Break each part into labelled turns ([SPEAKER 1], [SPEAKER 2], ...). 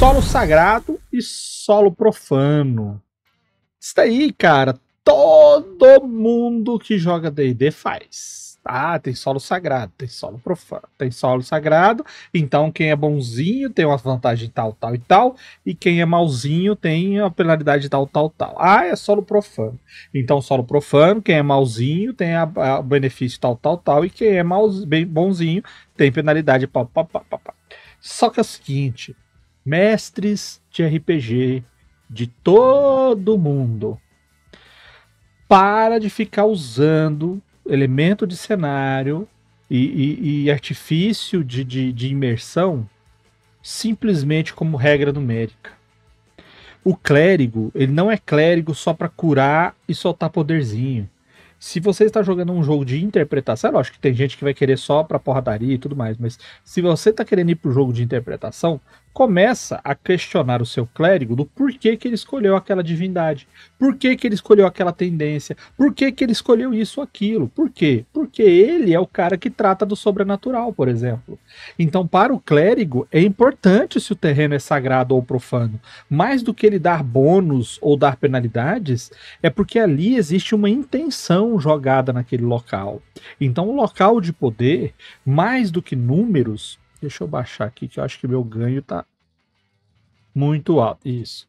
[SPEAKER 1] Solo sagrado e solo profano. Isso daí, cara, todo mundo que joga D&D faz. Ah, tem solo sagrado, tem solo profano, tem solo sagrado. Então quem é bonzinho tem uma vantagem tal, tal e tal. E quem é malzinho tem a penalidade tal, tal, tal. Ah, é solo profano. Então solo profano, quem é malzinho tem a benefício tal, tal, tal. E quem é bonzinho tem penalidade pá, pá, pá, pá, pá. Só que é o seguinte, mestres de RPG de todo mundo, para de ficar usando elemento de cenário e artifício de imersão simplesmente como regra numérica. O clérigo, ele não é clérigo só para curar e soltar poderzinho. Se você está jogando um jogo de interpretação, é lógico que tem gente que vai querer só pra porradaria e tudo mais, mas se você está querendo ir pro jogo de interpretação, começa a questionar o seu clérigo do porquê que ele escolheu aquela divindade, por que ele escolheu aquela tendência, por que ele escolheu isso ou aquilo, por quê? Porque ele é o cara que trata do sobrenatural, por exemplo. Então, para o clérigo, é importante se o terreno é sagrado ou profano. Mais do que ele dar bônus ou dar penalidades, é porque ali existe uma intenção jogada naquele local. Então, o local de poder, mais do que números, deixa eu baixar aqui que eu acho que meu ganho tá muito alto. Isso.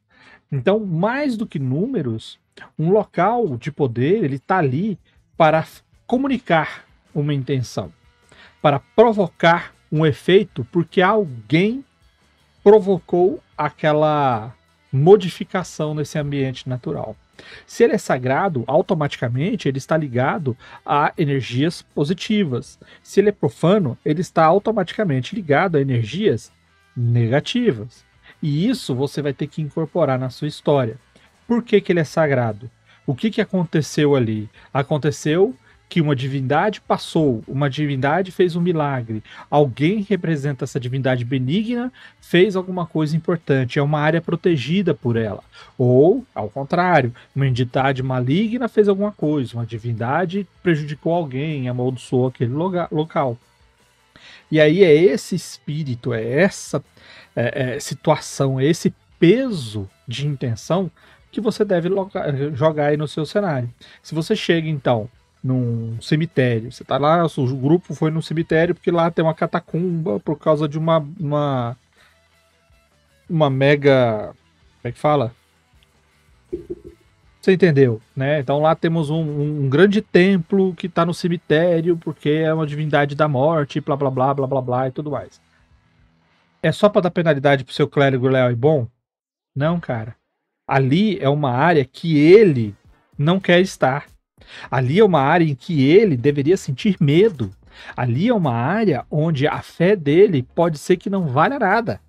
[SPEAKER 1] Então, mais do que números, um local de poder, ele tá ali para comunicar uma intenção, para provocar um efeito, porque alguém provocou aquela modificação nesse ambiente natural. Se ele é sagrado, automaticamente ele está ligado a energias positivas. Se ele é profano, ele está automaticamente ligado a energias negativas. E isso você vai ter que incorporar na sua história. Por que ele é sagrado? O que aconteceu ali? Aconteceu que uma divindade passou, uma divindade fez um milagre, alguém representa essa divindade benigna, fez alguma coisa importante, é uma área protegida por ela. Ou, ao contrário, uma entidade maligna fez alguma coisa, uma divindade prejudicou alguém, amaldiçoou aquele local. E aí é esse espírito, é essa situação, é esse peso de intenção que você deve jogar aí no seu cenário. Se você chega, então, num cemitério, você tá lá, o grupo foi no cemitério porque lá tem uma catacumba por causa de uma mega... como é que fala? Você entendeu, né? Então lá temos um grande templo que tá no cemitério porque é uma divindade da morte, blá blá blá blá blá blá e tudo mais. É só para dar penalidade pro seu clérigo leal e bom? Não, cara. Ali é uma área que ele não quer estar. Ali é uma área em que ele deveria sentir medo. Ali é uma área onde a fé dele pode ser que não valha nada.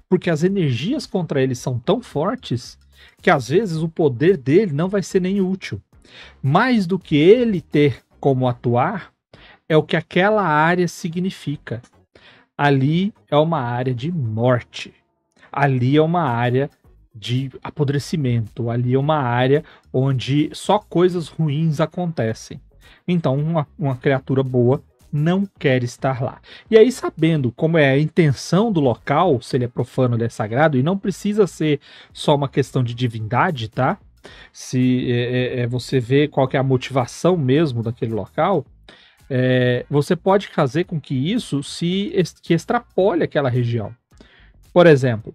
[SPEAKER 1] Porque as energias contra ele são tão fortes que às vezes o poder dele não vai ser nem útil. Mais do que ele ter como atuar, é o que aquela área significa. Ali é uma área de morte. Ali é uma área de apodrecimento. Ali é uma área onde só coisas ruins acontecem. Então uma criatura boa não quer estar lá. E aí, sabendo como é a intenção do local, se ele é profano ou ele é sagrado, e não precisa ser só uma questão de divindade, tá? Se você vê qual que é a motivação mesmo daquele local, você pode fazer com que isso que extrapole aquela região. Por exemplo,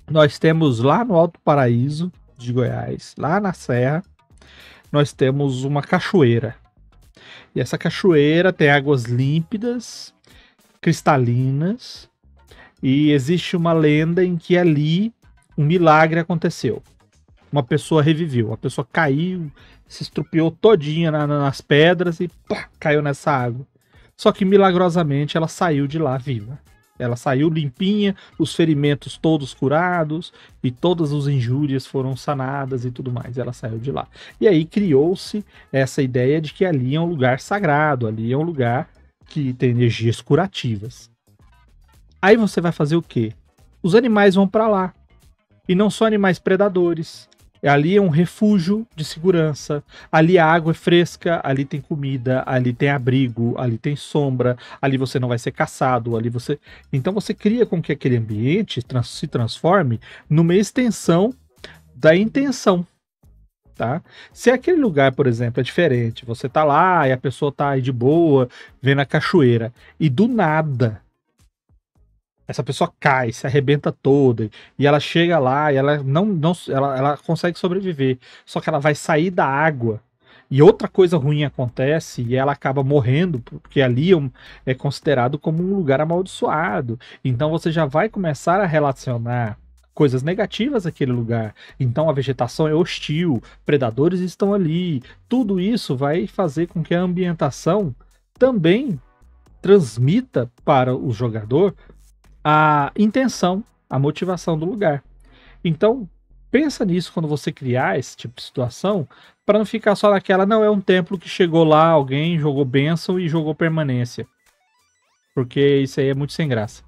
[SPEAKER 1] nós temos lá no Alto Paraíso de Goiás, lá na Serra, nós temos uma cachoeira. E essa cachoeira tem águas límpidas, cristalinas, e existe uma lenda em que ali um milagre aconteceu. Uma pessoa reviveu, a pessoa caiu, se estrupiou todinha nas pedras e pá, caiu nessa água. Só que milagrosamente ela saiu de lá viva. Ela saiu limpinha, os ferimentos todos curados e todas as injúrias foram sanadas e tudo mais. Ela saiu de lá. E aí criou-se essa ideia de que ali é um lugar sagrado, ali é um lugar que tem energias curativas. Aí você vai fazer o quê? Os animais vão para lá. E não só animais predadores, Ali é um refúgio de segurança. Ali a água é fresca, ali tem comida, ali tem abrigo, ali tem sombra, ali você não vai ser caçado, ali você. Então você cria com que aquele ambiente se transforme numa extensão da intenção. Tá? Se aquele lugar, por exemplo, é diferente, você tá lá e a pessoa tá aí de boa, vendo a cachoeira, e do nada essa pessoa cai, se arrebenta toda, e ela chega lá e ela não ela consegue sobreviver. Só que ela vai sair da água e outra coisa ruim acontece e ela acaba morrendo, porque ali é considerado como um lugar amaldiçoado. Então você já vai começar a relacionar coisas negativas àquele lugar. Então a vegetação é hostil, predadores estão ali. Tudo isso vai fazer com que a ambientação também transmita para o jogador a intenção, a motivação do lugar. Então, pensa nisso quando você criar esse tipo de situação, para não ficar só naquela, não, é um templo que chegou lá, alguém jogou bênção e jogou permanência. Porque isso aí é muito sem graça.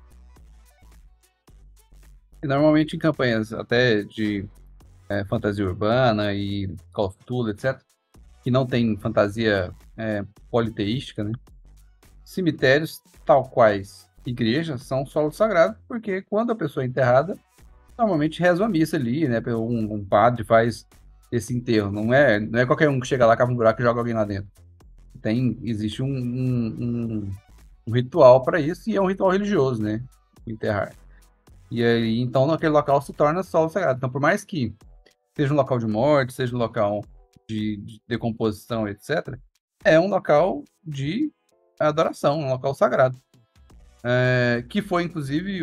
[SPEAKER 2] E normalmente em campanhas até de fantasia urbana e Call of Cthulhu, etc., que não tem fantasia politeística, né? Cemitérios, tal quais igrejas, são solo sagrado, porque quando a pessoa é enterrada, normalmente reza uma missa ali, né? Um padre faz esse enterro. Não é qualquer um que chega lá, cava um buraco e joga alguém lá dentro. Existe um ritual para isso, e é um ritual religioso, né? Enterrar. E aí, então, naquele local se torna solo sagrado. Então, por mais que seja um local de morte, seja um local de decomposição, etc., é um local de adoração, um local sagrado. Que foi, inclusive,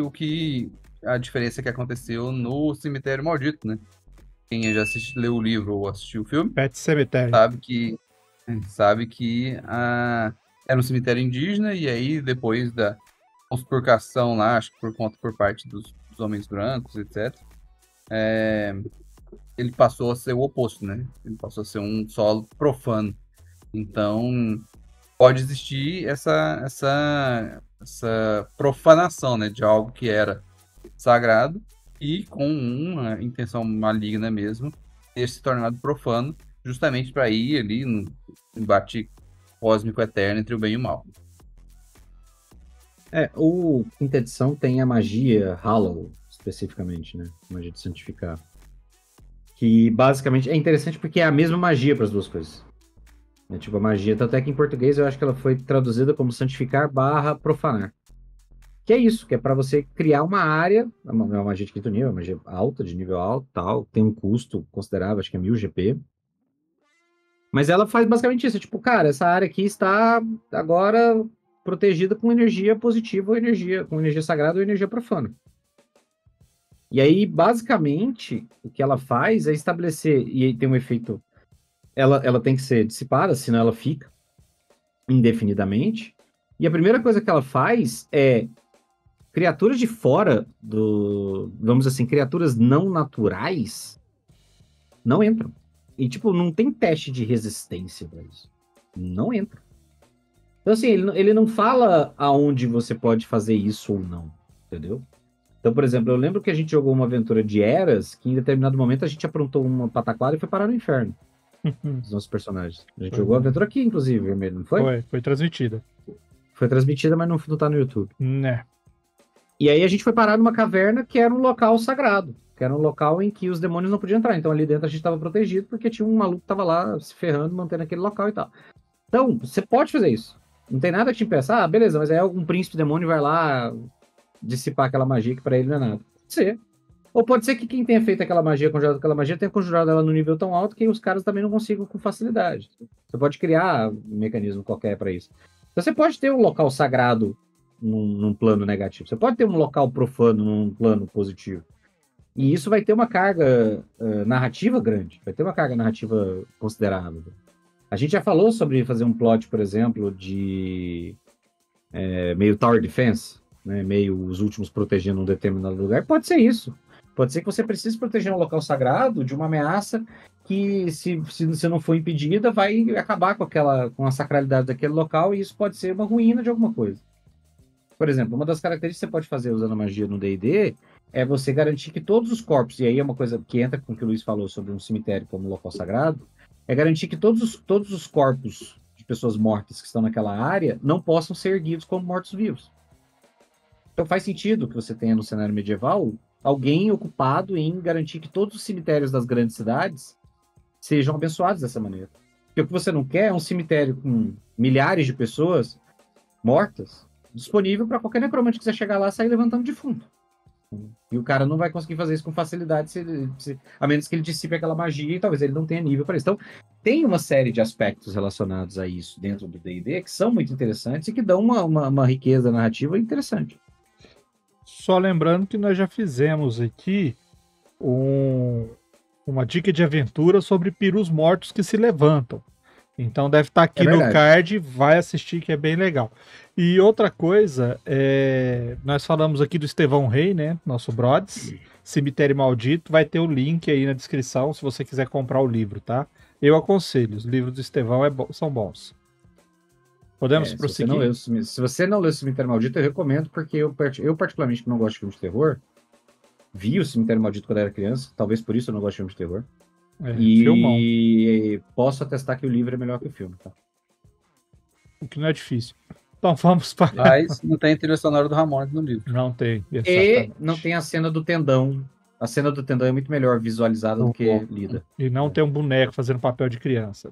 [SPEAKER 2] a diferença que aconteceu no Cemitério Maldito, né? Quem já leu o livro ou assistiu o filme,
[SPEAKER 1] Pet Cemetery.
[SPEAKER 2] sabe que era um cemitério indígena, e aí, depois da conspurcação lá, acho que por parte dos homens brancos, etc., ele passou a ser o oposto, né? Ele passou a ser um solo profano. Então, pode existir essa profanação, né, de algo que era sagrado e com uma intenção maligna mesmo, ter se tornado profano, justamente para ir ali no embate cósmico eterno entre o bem e o mal.
[SPEAKER 3] O quinta edição tem a magia Hallow, especificamente, né? Magia de santificar. Que basicamente é interessante porque é a mesma magia para as duas coisas. É tipo a magia, tanto é que em português eu acho que ela foi traduzida como santificar barra profanar. Que é isso, que é para você criar uma área, é uma magia de quinto nível, uma magia alta, de nível alto, tal, tem um custo considerável, acho que é 1000 GP. Mas ela faz basicamente isso, tipo, cara, essa área aqui está agora protegida com energia positiva ou com energia sagrada ou energia profana. E aí, basicamente, o que ela faz é estabelecer, e aí tem um efeito, ela tem que ser dissipada, senão ela fica indefinidamente. E a primeira coisa que ela faz é criaturas de fora vamos dizer assim, criaturas não naturais não entram. E, tipo, não tem teste de resistência pra isso. Não entra. Então, assim, ele não fala aonde você pode fazer isso ou não, entendeu? Então, por exemplo, eu lembro que a gente jogou uma aventura de Eras, que em determinado momento a gente aprontou uma pataquada e foi parar no inferno. Os nossos personagens. A gente jogou a aventura aqui, inclusive, Vermelho, não foi?
[SPEAKER 1] Foi transmitida.
[SPEAKER 3] Foi transmitida, mas não tá no YouTube.
[SPEAKER 1] Né.
[SPEAKER 3] E aí a gente foi parar numa caverna que era um local sagrado, que era um local em que os demônios não podiam entrar. Então ali dentro a gente estava protegido porque tinha um maluco que tava lá se ferrando, mantendo aquele local e tal. Então, você pode fazer isso. Não tem nada que te impeça. Beleza, mas aí algum príncipe demônio vai lá dissipar aquela magia que pra ele não é nada. Pode ser. Ou pode ser que quem tenha feito aquela magia, conjurado aquela magia, tenha conjurado ela no nível tão alto que os caras também não consigam com facilidade. Você pode criar um mecanismo qualquer para isso. Então você pode ter um local sagrado num plano negativo. Você pode ter um local profano num plano positivo. E isso vai ter uma carga narrativa grande. Vai ter uma carga narrativa considerável. A gente já falou sobre fazer um plot, por exemplo, de meio Tower Defense, né? Meio os últimos protegendo um determinado lugar. Pode ser isso. Pode ser que você precise proteger um local sagrado de uma ameaça que, se não for impedida, vai acabar com a sacralidade daquele local, e isso pode ser uma ruína de alguma coisa. Por exemplo, uma das características que você pode fazer usando a magia no D&D é você garantir que todos os corpos, e aí é uma coisa que entra com o que o Luiz falou sobre um cemitério como local sagrado, é garantir que todos os corpos de pessoas mortas que estão naquela área não possam ser erguidos como mortos-vivos. Então faz sentido que você tenha no cenário medieval alguém ocupado em garantir que todos os cemitérios das grandes cidades sejam abençoados dessa maneira. Porque o que você não quer é um cemitério com milhares de pessoas mortas, disponível para qualquer necromante que quiser chegar lá e sair levantando defunto. E o cara não vai conseguir fazer isso com facilidade, a menos que ele dissipe aquela magia e talvez ele não tenha nível para isso. Então, tem uma série de aspectos relacionados a isso dentro do D&D que são muito interessantes e que dão uma riqueza narrativa interessante.
[SPEAKER 1] Só lembrando que nós já fizemos aqui uma dica de aventura sobre perus mortos que se levantam. Então deve estar aqui no card, vai assistir que é bem legal. E outra coisa, nós falamos aqui do Estevão Rey, né? Nosso Brods, Cemitério Maldito, vai ter o link aí na descrição se você quiser comprar o livro, tá? Eu aconselho, os livros do Estevão são bons. Podemos prosseguir?
[SPEAKER 3] Se você não leu o Cemitério Maldito, eu recomendo, porque eu particularmente que não gosto de filme de terror, vi o Cemitério Maldito quando era criança, talvez por isso eu não gosto de filme de terror. E posso atestar que o livro é melhor que o filme, tá?
[SPEAKER 1] O que não é difícil. Então vamos para...
[SPEAKER 2] Mas não tem trilha sonora do Ramones no livro.
[SPEAKER 1] Não tem, exatamente.
[SPEAKER 3] E não tem a cena do tendão. A cena do tendão é muito melhor visualizada do que lida.
[SPEAKER 1] E não tem um boneco fazendo papel de criança.